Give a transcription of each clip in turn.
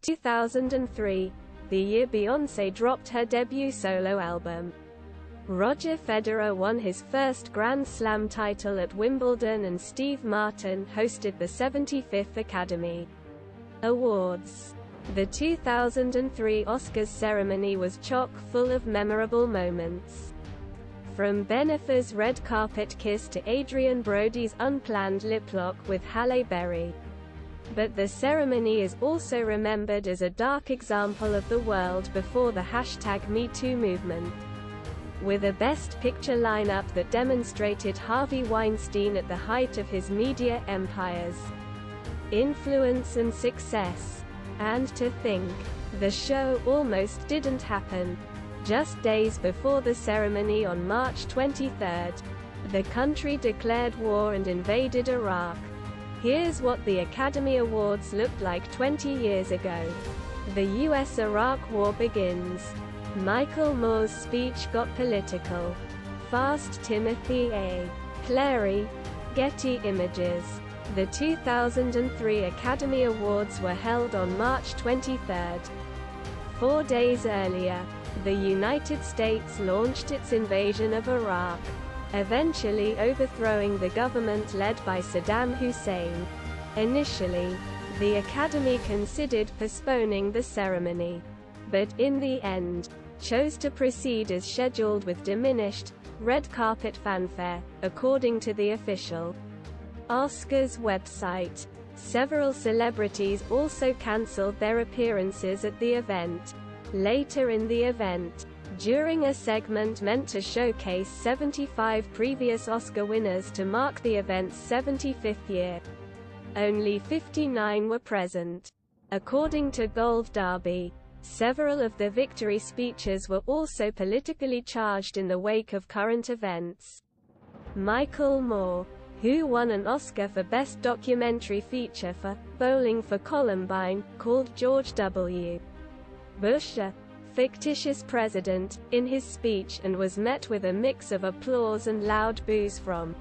2003, the year Beyoncé dropped her debut solo album. Roger Federer won his first Grand Slam title at Wimbledon, and Steve Martin hosted the 75th Academy Awards. The 2003 Oscars ceremony was chock full of memorable moments. From Ben Affleck's red carpet kiss to Adrien Brody's unplanned lip lock with Halle Berry. But the ceremony is also remembered as a dark example of the world before the #MeToo movement. With a Best Picture lineup that demonstrated Harvey Weinstein at the height of his media empire's influence and success. And to think, the show almost didn't happen. Just days before the ceremony on March 23, the country declared war and invaded Iraq. Here's what the Academy Awards looked like 20 years ago. The US-Iraq War begins. Michael Moore's speech got political. Fast Timothy A. Clary. Getty Images. The 2003 Academy Awards were held on March 23. 4 days earlier, the United States launched its invasion of Iraq, eventually overthrowing the government led by Saddam Hussein. Initially, the Academy considered postponing the ceremony, but in the end, chose to proceed as scheduled with diminished, red carpet fanfare, according to the official Oscars website. Several celebrities also cancelled their appearances at the event. Later in the event, during a segment meant to showcase 75 previous Oscar winners to mark the event's 75th year, only 59 were present. According to Gold Derby, several of the victory speeches were also politically charged in the wake of current events. Michael Moore, who won an Oscar for Best Documentary Feature for Bowling for Columbine, called George W. Bush a fictitious president in his speech, and was met with a mix of applause and loud boos from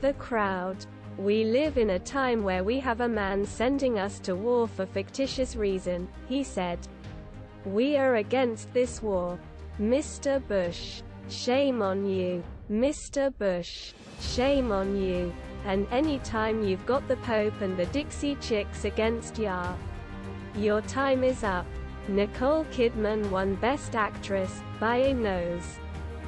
the crowd. "We live in a time where we have a man sending us to war for fictitious reason," he said. "We are against this war. Mr. Bush. Shame on you. Mr. Bush. Shame on you. And any time you've got the Pope and the Dixie Chicks against ya, your time is up." Nicole Kidman won Best Actress, by a nose.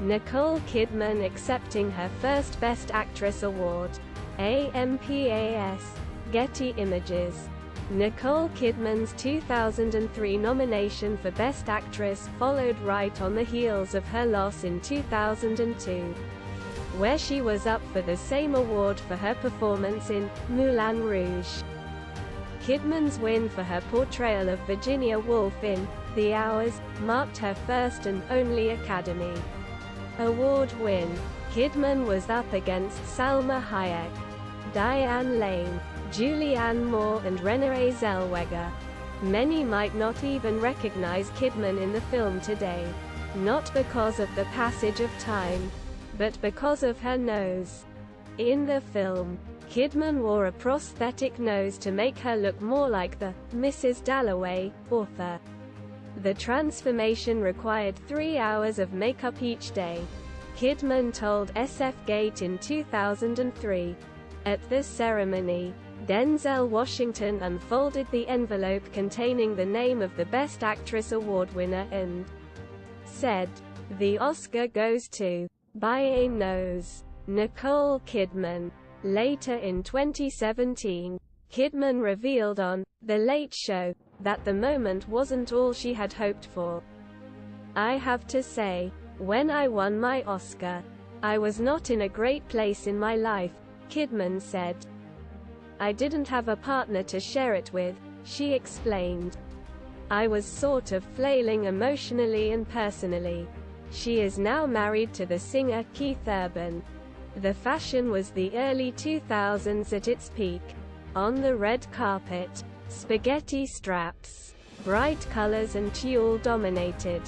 Nicole Kidman accepting her first Best Actress award. AMPAS. Getty Images. Nicole Kidman's 2003 nomination for Best Actress followed right on the heels of her loss in 2002, where she was up for the same award for her performance in Moulin Rouge. Kidman's win for her portrayal of Virginia Woolf in The Hours marked her first and only Academy Award win. Kidman was up against Salma Hayek, Diane Lane, Julianne Moore and Renée Zellweger. Many might not even recognize Kidman in the film today, not because of the passage of time, but because of her nose. In the film, Kidman wore a prosthetic nose to make her look more like the Mrs. Dalloway author. The transformation required 3 hours of makeup each day. Kidman told SF Gate in 2003. At the ceremony, Denzel Washington unfolded the envelope containing the name of the Best Actress award winner and said, "The Oscar goes to, by a nose, Nicole Kidman." Later in 2017, Kidman revealed on The Late Show that the moment wasn't all she had hoped for. "I have to say, when I won my Oscar, I was not in a great place in my life," Kidman said. "I didn't have a partner to share it with," she explained. "I was sort of flailing emotionally and personally." She is now married to the singer Keith Urban. The fashion was the early 2000s at its peak. On the red carpet, spaghetti straps, bright colors and tulle dominated.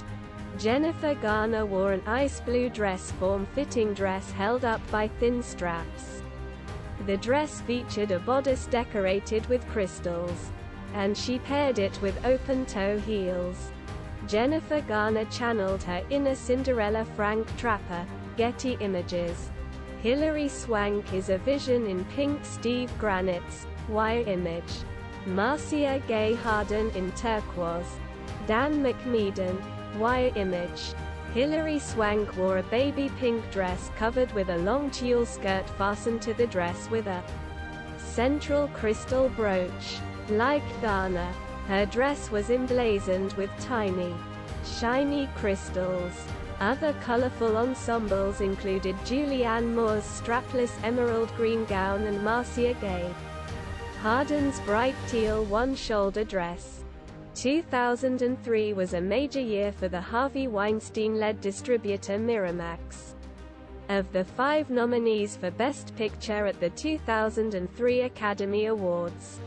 Jennifer Garner wore an ice blue dress form-fitting dress held up by thin straps. The dress featured a bodice decorated with crystals. and she paired it with open-toe heels. Jennifer Garner channeled her inner Cinderella Frank Trapper. Getty Images. Hilary Swank is a vision in pink. Steve Granitz. Wire Image. Marcia Gay Harden in turquoise. Dan McMedan. Wire Image. Hilary Swank wore a baby pink dress covered with a long tulle skirt fastened to the dress with a central crystal brooch. Like Garner, her dress was emblazoned with tiny, shiny crystals. Other colorful ensembles included Julianne Moore's strapless emerald green gown and Marcia Gay Harden's bright teal one-shoulder dress. 2003 was a major year for the Harvey Weinstein-led distributor Miramax. Of the 5 nominees for Best Picture at the 2003 Academy Awards,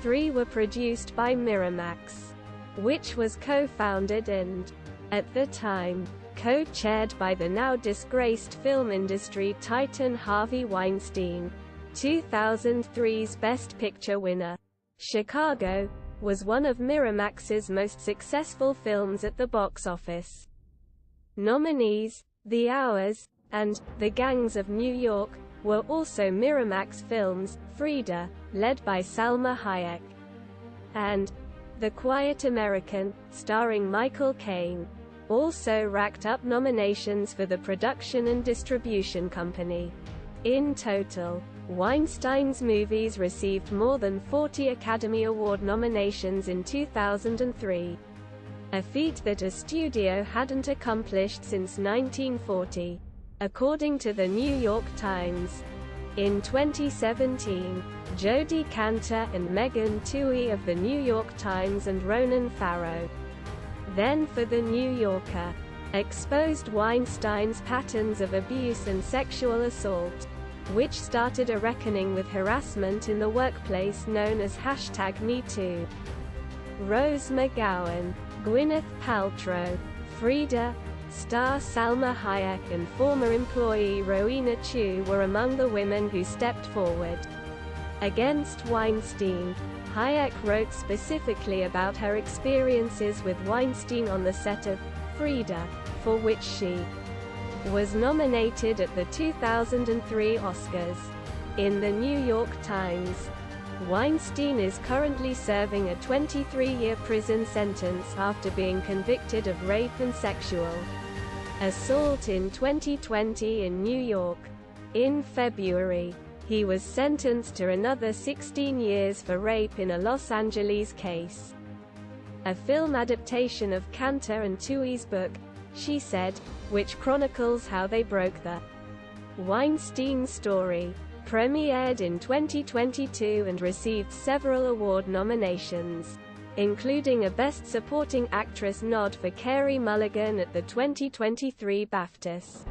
3 were produced by Miramax, which was co-founded and, at the time, co-chaired by the now disgraced film industry titan Harvey Weinstein. 2003's Best Picture winner, Chicago, was one of Miramax's most successful films at the box office. Nominees, The Hours, and The Gangs of New York, were also Miramax films. Frida, led by Salma Hayek, and The Quiet American, starring Michael Caine, also racked up nominations for the production and distribution company. In total, Weinstein's movies received more than 40 Academy Award nominations in 2003, a feat that a studio hadn't accomplished since 1940, according to the New York Times. In 2017, Jodi Kantor and Megan Twohey of the New York Times and Ronan Farrow, then for The New Yorker, exposed Weinstein's patterns of abuse and sexual assault, which started a reckoning with harassment in the workplace known as #MeToo. Rose McGowan, Gwyneth Paltrow, Frida, star Salma Hayek and former employee Rowena Chu were among the women who stepped forward against Weinstein. Hayek wrote specifically about her experiences with Weinstein on the set of Frida, for which she was nominated at the 2003 Oscars. In the New York Times, Weinstein is currently serving a 23-year prison sentence after being convicted of rape and sexual assault in 2020 in New York. In February, he was sentenced to another 16 years for rape in a Los Angeles case. A film adaptation of Kantor and Twohey's book, She Said, which chronicles how they broke the Weinstein story, premiered in 2022 and received several award nominations, including a Best Supporting Actress nod for Carey Mulligan at the 2023 BAFTAs.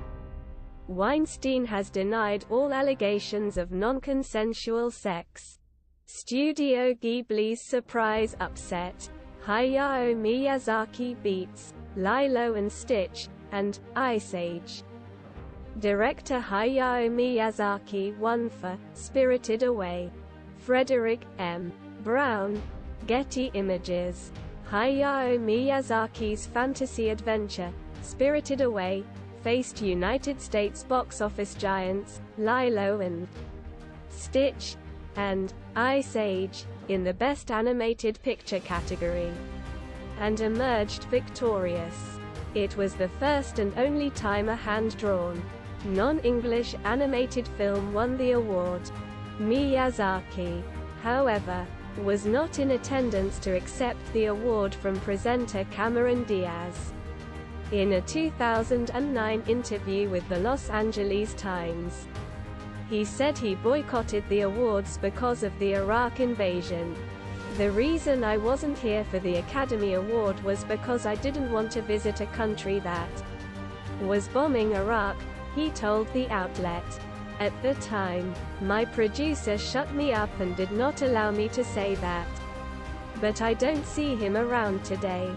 Weinstein has denied all allegations of non-consensual sex. Studio Ghibli's surprise upset. Hayao Miyazaki beats Lilo and Stitch, and Ice Age. Director Hayao Miyazaki won for Spirited Away. Frederick M. Brown, Getty Images. Hayao Miyazaki's fantasy adventure, Spirited Away, faced United States box office giants, Lilo and Stitch, and Ice Age, in the Best Animated Picture category, and emerged victorious. It was the first and only time a hand-drawn, non-English animated film won the award. Miyazaki, however, was not in attendance to accept the award from presenter Cameron Diaz. In a 2009 interview with the Los Angeles Times, he said he boycotted the awards because of the Iraq invasion. "The reason I wasn't here for the Academy Award was because I didn't want to visit a country that was bombing Iraq," he told the outlet. "At the time, my producer shut me up and did not allow me to say that. But I don't see him around today."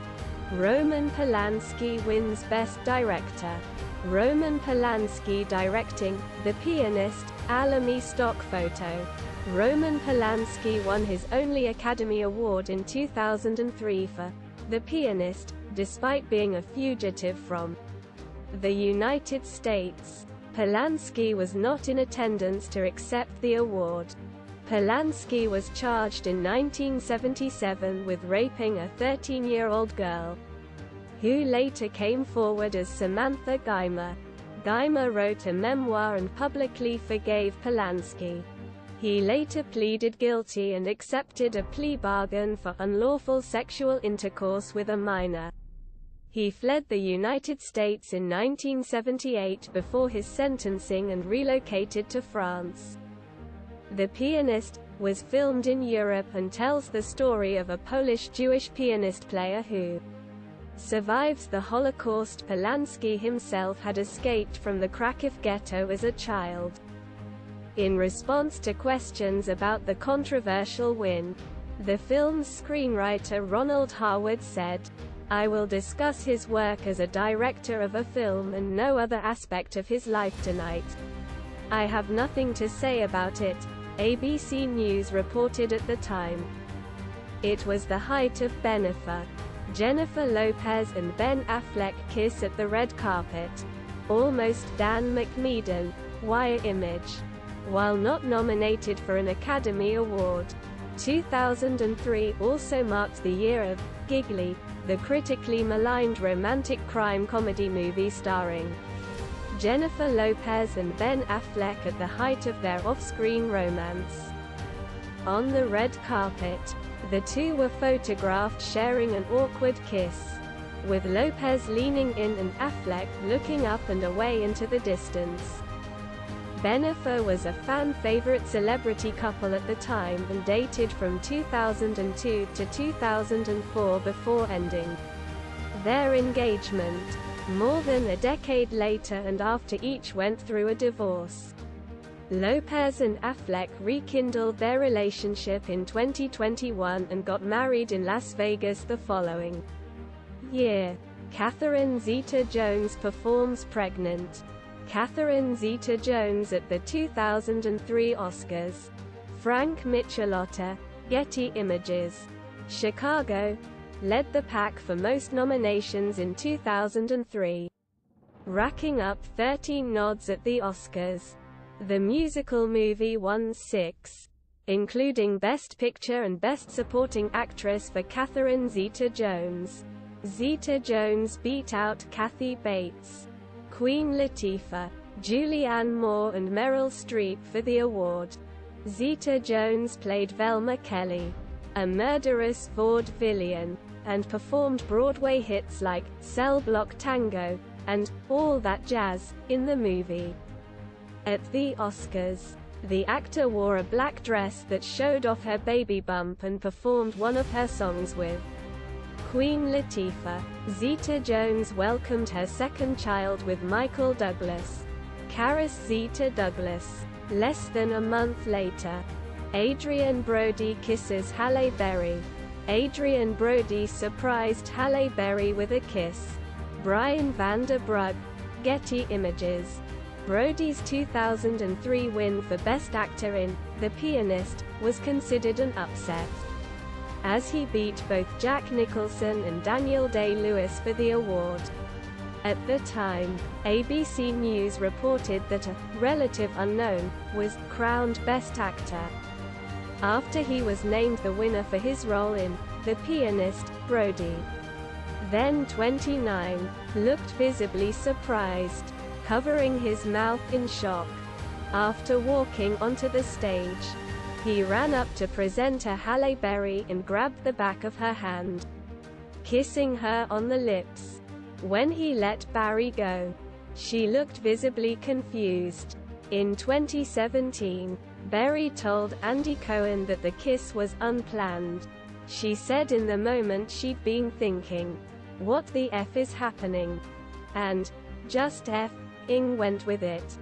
Roman Polanski wins Best Director. Roman Polanski directing The Pianist, Alamy Stock Photo Roman Polanski won his only Academy Award in 2003 for The Pianist, despite being a fugitive from the United States. Polanski was not in attendance to accept the award. Polanski was charged in 1977 with raping a 13-year-old girl, who later came forward as Samantha Geimer. Geimer wrote a memoir and publicly forgave Polanski. He later pleaded guilty and accepted a plea bargain for unlawful sexual intercourse with a minor. He fled the United States in 1978 before his sentencing and relocated to France. The Pianist was filmed in Europe and tells the story of a Polish Jewish pianist player who survives the Holocaust. Polanski himself had escaped from the Krakow ghetto as a child. In response to questions about the controversial win, the film's screenwriter Ronald Harwood said, "I will discuss his work as a director of a film and no other aspect of his life tonight. I have nothing to say about it," ABC News reported at the time. It was the height of Bennifer. Jennifer Lopez and Ben Affleck kiss at the red carpet. Almost Dan McMedan, Wire Image. While not nominated for an Academy Award, 2003 also marked the year of Giggly, the critically maligned romantic crime comedy movie starring Jennifer Lopez and Ben Affleck at the height of their off-screen romance. On the red carpet, the two were photographed sharing an awkward kiss, with Lopez leaning in and Affleck looking up and away into the distance. Bennifer was a fan-favorite celebrity couple at the time and dated from 2002 to 2004 before ending their engagement more than a decade later and after each went through a divorce. Lopez and Affleck rekindled their relationship in 2021 and got married in Las Vegas the following year. Catherine Zeta-Jones performs pregnant. Catherine Zeta-Jones at the 2003 Oscars. Frank Michelotto, Getty Images. Chicago, led the pack for most nominations in 2003, racking up 13 nods at the Oscars. The musical movie won 6, including Best Picture and Best Supporting Actress for Catherine Zeta-Jones. Zeta-Jones beat out Kathy Bates, Queen Latifah, Julianne Moore and Meryl Streep for the award. Zeta-Jones played Velma Kelly, a murderous vaudevillian, and performed Broadway hits like Cell Block Tango and All That Jazz in the movie. At the Oscars, the actor wore a black dress that showed off her baby bump and performed one of her songs with Queen Latifah. Zeta-Jones welcomed her second child with Michael Douglas, Karis Zeta-Douglas. Less than a month later, Adrian Brody kisses Halle Berry. Adrian Brody surprised Halle Berry with a kiss. Brian van der Brug, Getty Images. Brody's 2003 win for Best Actor in The Pianist was considered an upset, as he beat both Jack Nicholson and Daniel Day-Lewis for the award. At the time, ABC News reported that a relative unknown was crowned Best Actor. After he was named the winner for his role in The Pianist, Brody, then 29, looked visibly surprised, covering his mouth in shock. After walking onto the stage, he ran up to presenter Halle Berry and grabbed the back of her hand, kissing her on the lips. When he let Barry go, she looked visibly confused. In 2017, Berry told Andy Cohen that the kiss was unplanned. She said in the moment she'd been thinking, "What the F is happening?" and "Just F-ing went with it."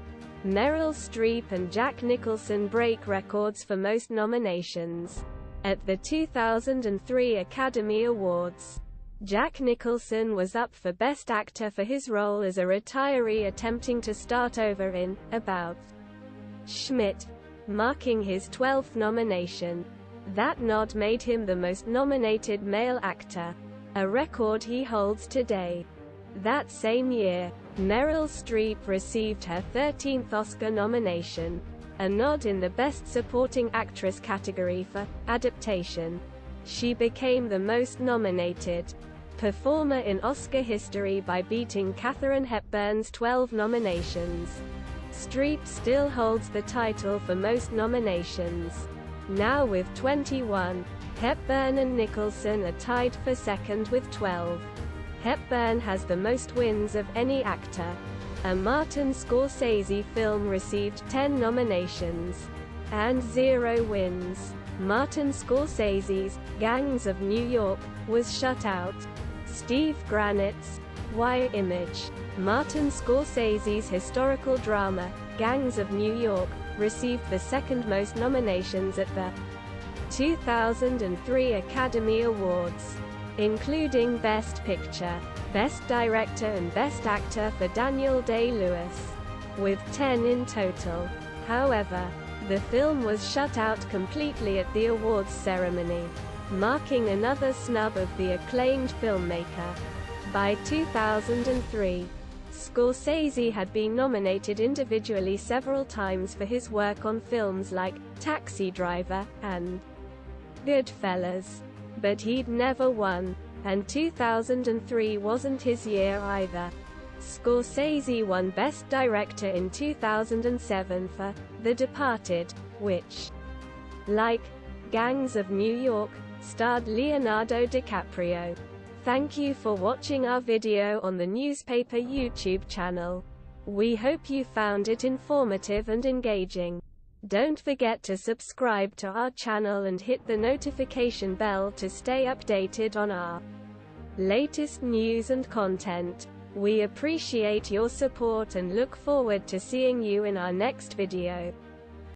Meryl Streep and Jack Nicholson break records for most nominations at the 2003 Academy Awards. Jack Nicholson was up for Best Actor for his role as a retiree attempting to start over in About Schmidt. marking his 12th nomination. That nod made him the most nominated male actor, a record he holds today. That same year, Meryl Streep received her 13th Oscar nomination, a nod in the Best Supporting Actress category for adaptation. She became the most nominated performer in Oscar history by beating Katharine Hepburn's 12 nominations. Streep still holds the title for most nominations, now with 21. Hepburn and Nicholson are tied for second with 12. Hepburn has the most wins of any actor. A Martin Scorsese film received 10 nominations and 0 wins. Martin Scorsese's Gangs of New York was shut out. Steve Granit's Wire Image. Martin Scorsese's historical drama, Gangs of New York, received the second most nominations at the 2003 Academy Awards, including Best Picture, Best Director and Best Actor for Daniel Day-Lewis, with 10 in total. However, the film was shut out completely at the awards ceremony, marking another snub of the acclaimed filmmaker. By 2003, Scorsese had been nominated individually several times for his work on films like Taxi Driver and Goodfellas, but he'd never won, and 2003 wasn't his year either. Scorsese won Best Director in 2007 for The Departed, which, like Gangs of New York, starred Leonardo DiCaprio. Thank you for watching our video on the newspaper YouTube channel. We hope you found it informative and engaging. Don't forget to subscribe to our channel and hit the notification bell to stay updated on our latest news and content. We appreciate your support and look forward to seeing you in our next video.